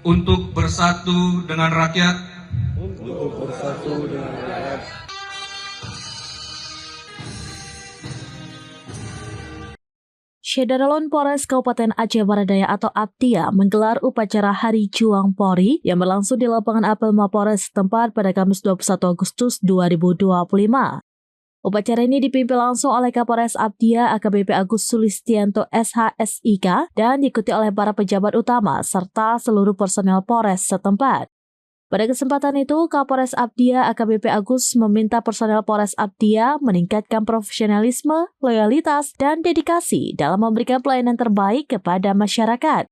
untuk bersatu dengan rakyat, Syederalon Polres Kabupaten Aceh Barat Daya atau Aptia menggelar upacara Hari Juang Polri yang berlangsung di lapangan apel Mapolres setempat pada Kamis 21 Agustus 2025. Upacara ini dipimpin langsung oleh Kapolres Aptia AKBP Agus Sulistianto SHSIK dan diikuti oleh para pejabat utama serta seluruh personel Polres setempat. Pada kesempatan itu, Kapolres Aptia AKBP Agus meminta personel Polres Aptia meningkatkan profesionalisme, loyalitas, dan dedikasi dalam memberikan pelayanan terbaik kepada masyarakat.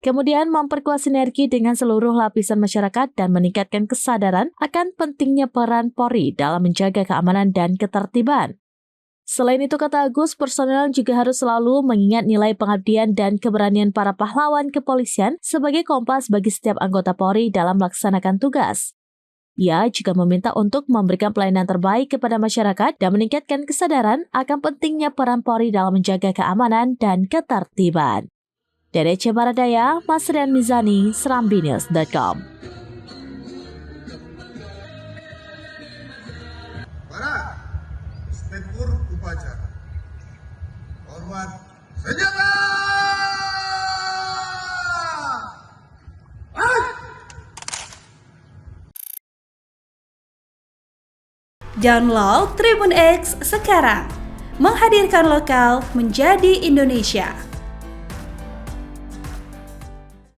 Kemudian memperkuat sinergi dengan seluruh lapisan masyarakat dan meningkatkan kesadaran akan pentingnya peran Polri dalam menjaga keamanan dan ketertiban. Selain itu, kata Agus, personel juga harus selalu mengingat nilai pengabdian dan keberanian para pahlawan kepolisian sebagai kompas bagi setiap anggota Polri dalam melaksanakan tugas. Ia juga meminta untuk memberikan pelayanan terbaik kepada masyarakat dan meningkatkan kesadaran akan pentingnya peran Polri dalam menjaga keamanan dan ketertiban. Dari Aceh Barat Daya, Masrian Mizani, SerambiNews.com. Tempur upacara. Hormat senjata. Download Tribun X sekarang. Menghadirkan lokal menjadi Indonesia.